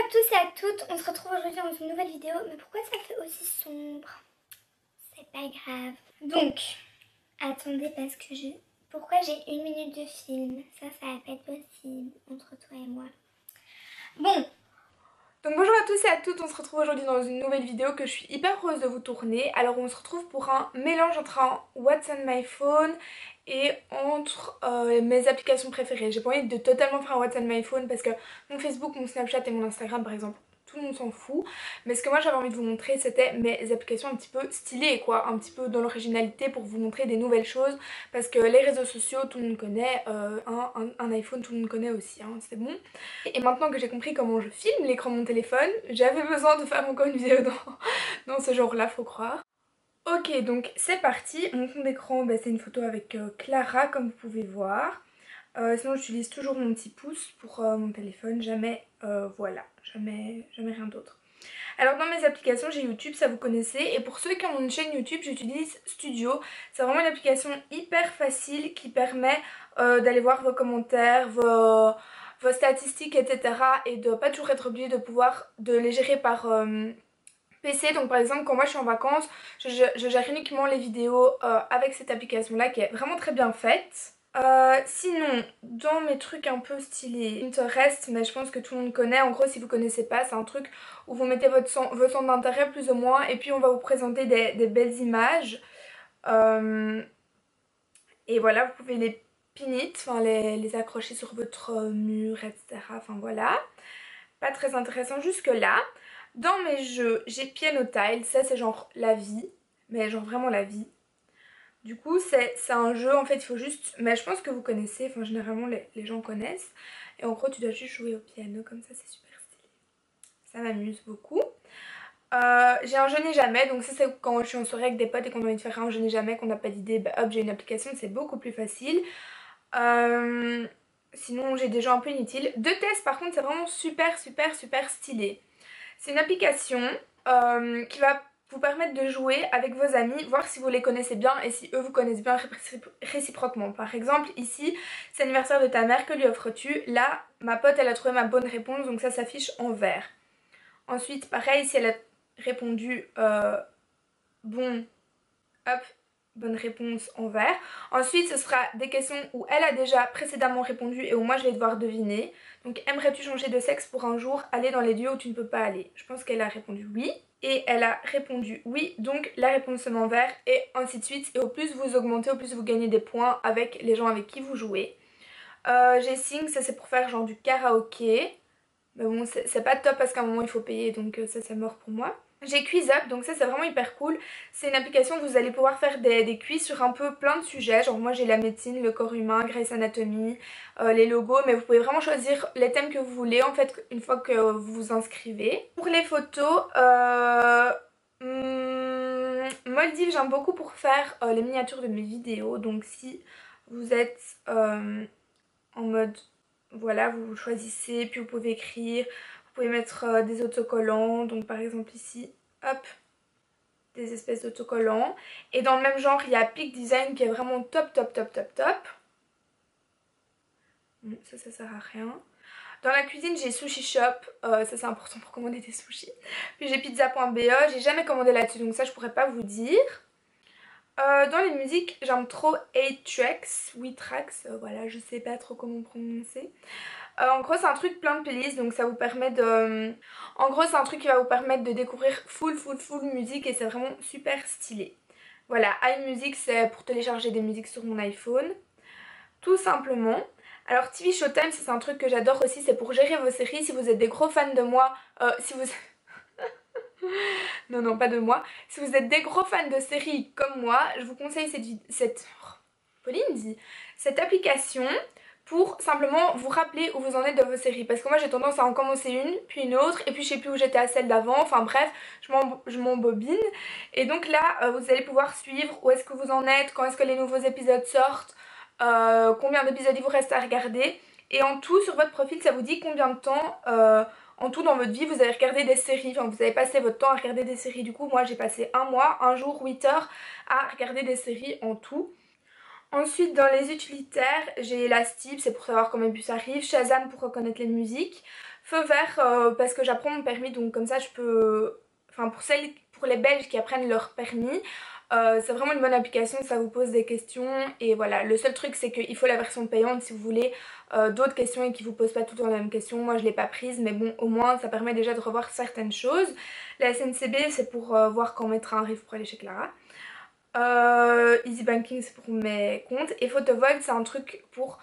à tous et à toutes, on se retrouve aujourd'hui dans une nouvelle vidéo. Mais pourquoi ça fait aussi sombre? C'est pas grave. Donc, attendez parce que pourquoi j'ai 1 minute de film? Ça va pas être possible entre toi et moi. Bon. Donc bonjour à tous et à toutes, on se retrouve aujourd'hui dans une nouvelle vidéo que je suis hyper heureuse de vous tourner. Alors on se retrouve pour un mélange entre un What's on my phone et entre mes applications préférées. J'ai pas envie de totalement faire un What's on my phone parce que mon Facebook, mon Snapchat et mon Instagram par exemple, tout le monde s'en fout. Mais ce que moi j'avais envie de vous montrer, c'était mes applications un petit peu stylées quoi, un petit peu dans l'originalité pour vous montrer des nouvelles choses. Parce que les réseaux sociaux, tout le monde connaît, un iPhone, tout le monde connaît aussi, hein, c'est bon. Et maintenant que j'ai compris comment je filme l'écran de mon téléphone, j'avais besoin de faire encore une vidéo dans ce genre-là, faut croire. Ok, donc c'est parti. Mon fond d'écran, c'est une photo avec Clara, comme vous pouvez voir. Sinon, j'utilise toujours mon petit pouce pour mon téléphone, jamais, voilà, jamais rien d'autre. Alors dans mes applications, j'ai YouTube, ça vous connaissez. Et pour ceux qui ont une chaîne YouTube, j'utilise Studio. C'est vraiment une application hyper facile qui permet d'aller voir vos commentaires, vos statistiques, etc. Et de pas toujours être obligé de les gérer par PC. Donc par exemple, quand moi je suis en vacances, je gère uniquement les vidéos avec cette application-là qui est vraiment très bien faite. Sinon, dans mes trucs un peu stylés, Pinterest, mais je pense que tout le monde connaît. En gros, si vous connaissez pas, c'est un truc où vous mettez vos centres d'intérêt plus ou moins et puis on va vous présenter des belles images. Et voilà, vous pouvez les pin it, enfin les accrocher sur votre mur, etc. Enfin voilà, pas très intéressant jusque là. Dans mes jeux, j'ai Piano Tile, ça c'est genre la vie, mais genre vraiment la vie. Du coup, c'est un jeu, en fait, il faut juste... Mais je pense que vous connaissez, enfin, généralement, les gens connaissent. Et en gros, tu dois juste jouer au piano, comme ça, c'est super stylé. Ça m'amuse beaucoup. J'ai un je n'ai jamais, donc ça, c'est quand je suis en soirée avec des potes et qu'on a envie de faire un je n'ai jamais, qu'on n'a pas d'idée, bah hop, j'ai une application, c'est beaucoup plus facile. Sinon, j'ai des jeux un peu inutiles. Deux tests, par contre, c'est vraiment super stylé. C'est une application qui va vous permettre de jouer avec vos amis, voir si vous les connaissez bien et si eux vous connaissent bien réciproquement. Par exemple, ici, c'est l'anniversaire de ta mère, que lui offres-tu? Là, ma pote, elle a trouvé ma bonne réponse, donc ça s'affiche en vert. Ensuite, pareil, si elle a répondu bon, hop, bonne réponse en vert. Ensuite, ce sera des questions où elle a déjà précédemment répondu et où moi je vais devoir deviner. Donc, aimerais-tu changer de sexe pour un jour, aller dans les lieux où tu ne peux pas aller? Je pense qu'elle a répondu oui. Et elle a répondu oui, donc la réponse se met en vert et ainsi de suite. Et au plus vous augmentez, au plus vous gagnez des points avec les gens avec qui vous jouez. J'ai Sing, ça c'est pour faire genre du karaoké. Mais bon, c'est pas top parce qu'à un moment il faut payer, donc ça c'est mort pour moi. J'ai Quiz Up, donc ça c'est vraiment hyper cool. C'est une application où vous allez pouvoir faire des quiz sur un peu plein de sujets. Genre moi j'ai la médecine, le corps humain, Grey's Anatomy, les logos. Mais vous pouvez vraiment choisir les thèmes que vous voulez en fait une fois que vous vous inscrivez. Pour les photos, Maldives j'aime beaucoup pour faire les miniatures de mes vidéos. Donc si vous êtes en mode... Voilà, vous choisissez, puis vous pouvez écrire, vous pouvez mettre des autocollants, donc par exemple ici, hop, des espèces d'autocollants. Et dans le même genre, il y a Peak Design qui est vraiment top. Bon, ça sert à rien. Dans la cuisine, j'ai Sushi Shop, ça c'est important pour commander des sushis. Puis j'ai pizza.be, j'ai jamais commandé là-dessus, donc ça je pourrais pas vous dire. Dans les musiques, j'aime trop 8 tracks, 8 tracks, voilà, je sais pas trop comment prononcer. En gros c'est un truc plein de playlists, donc ça vous permet de... En gros c'est un truc qui va vous permettre de découvrir full musique et c'est vraiment super stylé. Voilà, iMusic c'est pour télécharger des musiques sur mon iPhone, tout simplement. Alors TV Showtime c'est un truc que j'adore aussi, c'est pour gérer vos séries. Si vous êtes des gros fans de moi, si vous... non pas de moi. Si vous êtes des gros fans de séries comme moi, je vous conseille cette application pour simplement vous rappeler où vous en êtes de vos séries. Parce que moi j'ai tendance à en commencer une, puis une autre, et puis je sais plus où j'étais à celle d'avant. Enfin bref, je m'embobine. Et donc là, vous allez pouvoir suivre où est-ce que vous en êtes, quand est-ce que les nouveaux épisodes sortent, combien d'épisodes il vous reste à regarder. Et en tout, sur votre profil, ça vous dit combien de temps... en tout dans votre vie vous avez regardé des séries, enfin vous avez passé votre temps à regarder des séries. Du coup moi j'ai passé un mois, un jour, 8 heures à regarder des séries en tout. Ensuite dans les utilitaires j'ai Elastip, c'est pour savoir combien de bus arrive, Shazam pour reconnaître les musiques, Feu vert parce que j'apprends mon permis, donc comme ça je peux... Enfin pour les Belges qui apprennent leur permis, c'est vraiment une bonne application, ça vous pose des questions et voilà. Le seul truc c'est qu'il faut la version payante si vous voulez d'autres questions et qui vous posent pas tout le temps la même question. Moi je l'ai pas prise mais bon au moins ça permet déjà de revoir certaines choses. La SNCB c'est pour voir quand mes trains arrivent pour aller chez Clara. Easy Banking c'est pour mes comptes et Photovolt c'est un truc pour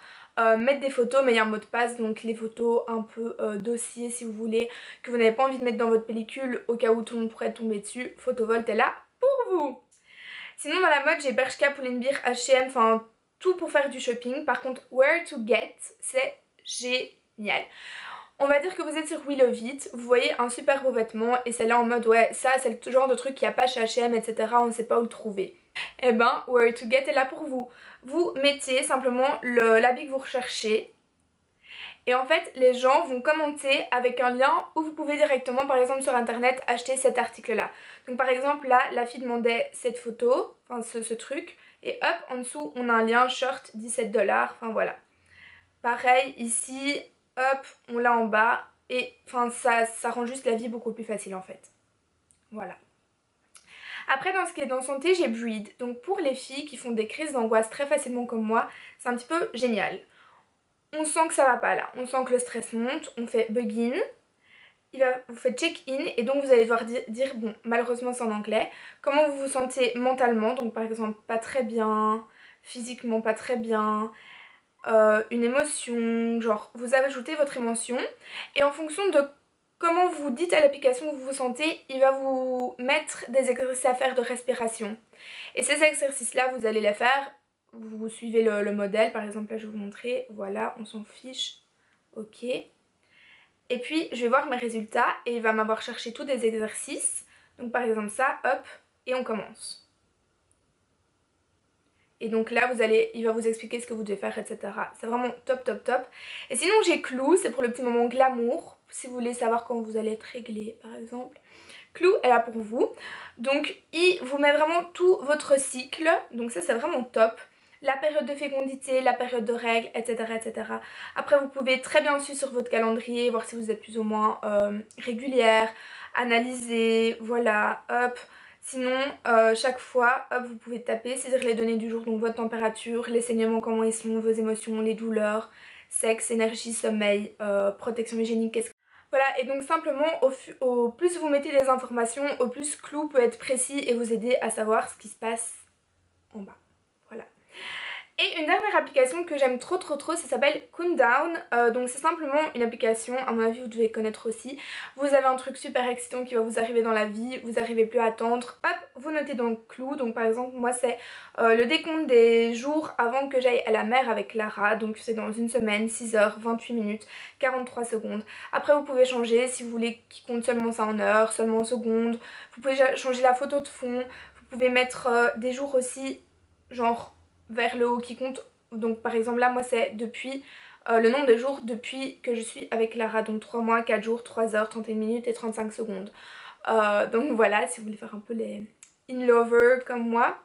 mettre des photos mais il y a un mot de passe, donc les photos un peu dossier si vous voulez, que vous n'avez pas envie de mettre dans votre pellicule au cas où tout le monde pourrait tomber dessus, Photovolt est là pour vous. Sinon dans la mode j'ai Bershka, Pull&Bear, H&M, enfin tout pour faire du shopping. Par contre Where to Get c'est génial. On va dire que vous êtes sur We Love It, vous voyez un super beau vêtement et c'est là en mode ouais ça c'est le genre de truc qu'il n'y a pas chez H&M etc, on ne sait pas où le trouver. Et ben Where to Get est là pour vous. Vous mettez simplement l'habit que vous recherchez et en fait les gens vont commenter avec un lien où vous pouvez directement par exemple sur internet acheter cet article là. Donc par exemple là la fille demandait cette photo, enfin ce truc, et hop en dessous on a un lien short 17 $, enfin voilà. Pareil ici, hop on l'a en bas et enfin ça rend juste la vie beaucoup plus facile en fait. Voilà. Après dans ce qui est dans santé j'ai Breed, donc pour les filles qui font des crises d'angoisse très facilement comme moi, c'est un petit peu génial. On sent que ça va pas là, on sent que le stress monte, on fait begin, vous faites check-in et donc vous allez devoir dire bon malheureusement c'est en anglais, comment vous vous sentez mentalement, donc par exemple pas très bien, physiquement pas très bien, une émotion, genre vous ajoutez votre émotion et en fonction de comment vous dites à l'application où vous vous sentez, il va vous mettre des exercices à faire de respiration. Et ces exercices là vous allez les faire, vous suivez le modèle, par exemple là je vais vous montrer, voilà on s'en fiche, ok. Et puis je vais voir mes résultats et il va m'avoir cherché tous des exercices, donc par exemple ça, hop, et on commence. Et donc là il va vous expliquer ce que vous devez faire, etc. C'est vraiment top top top. Et sinon j'ai Clou, c'est pour le petit moment glamour, si vous voulez savoir quand vous allez être réglé par exemple. Clou est là pour vous. Donc il vous met vraiment tout votre cycle, donc ça c'est vraiment top. La période de fécondité, la période de règles, etc. etc. Après vous pouvez très bien suivre sur votre calendrier, voir si vous êtes plus ou moins régulière, analyser, voilà, hop. Sinon, chaque fois, hop, vous pouvez taper, saisir les données du jour, donc votre température, les saignements, comment ils sont, vos émotions, les douleurs, sexe, énergie, sommeil, protection hygiénique, qu'est-ce que... Voilà, et donc simplement, au plus vous mettez les informations, au plus Clou peut être précis et vous aider à savoir ce qui se passe en bas. Voilà. Et une dernière application que j'aime trop, ça s'appelle Countdown. Donc c'est simplement une application, à mon avis vous devez connaître aussi. Vous avez un truc super excitant qui va vous arriver dans la vie, vous n'arrivez plus à attendre, hop, vous notez dans Clou. Donc par exemple moi c'est le décompte des jours avant que j'aille à la mer avec Clara. Donc c'est dans une semaine, 6 heures, 28 minutes, 43 secondes. Après vous pouvez changer si vous voulez qu'il compte seulement ça en heures, seulement en secondes. Vous pouvez changer la photo de fond, vous pouvez mettre des jours aussi, genre vers le haut qui compte. Donc par exemple là moi c'est depuis le nombre de jours depuis que je suis avec Lara, donc 3 mois, 4 jours, 3 heures, 31 minutes et 35 secondes. Donc voilà, si vous voulez faire un peu les in lover comme moi.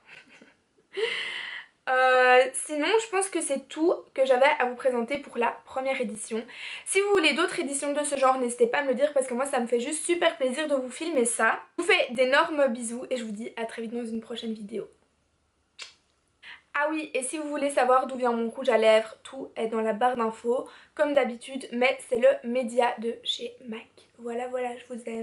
Sinon je pense que c'est tout que j'avais à vous présenter pour la première édition. Si vous voulez d'autres éditions de ce genre, n'hésitez pas à me le dire parce que moi ça me fait juste super plaisir de vous filmer ça. Je vous fais d'énormes bisous et je vous dis à très vite dans une prochaine vidéo. Ah oui, et si vous voulez savoir d'où vient mon rouge à lèvres, tout est dans la barre d'infos, comme d'habitude, mais c'est le média de chez MAC. Voilà, je vous aime.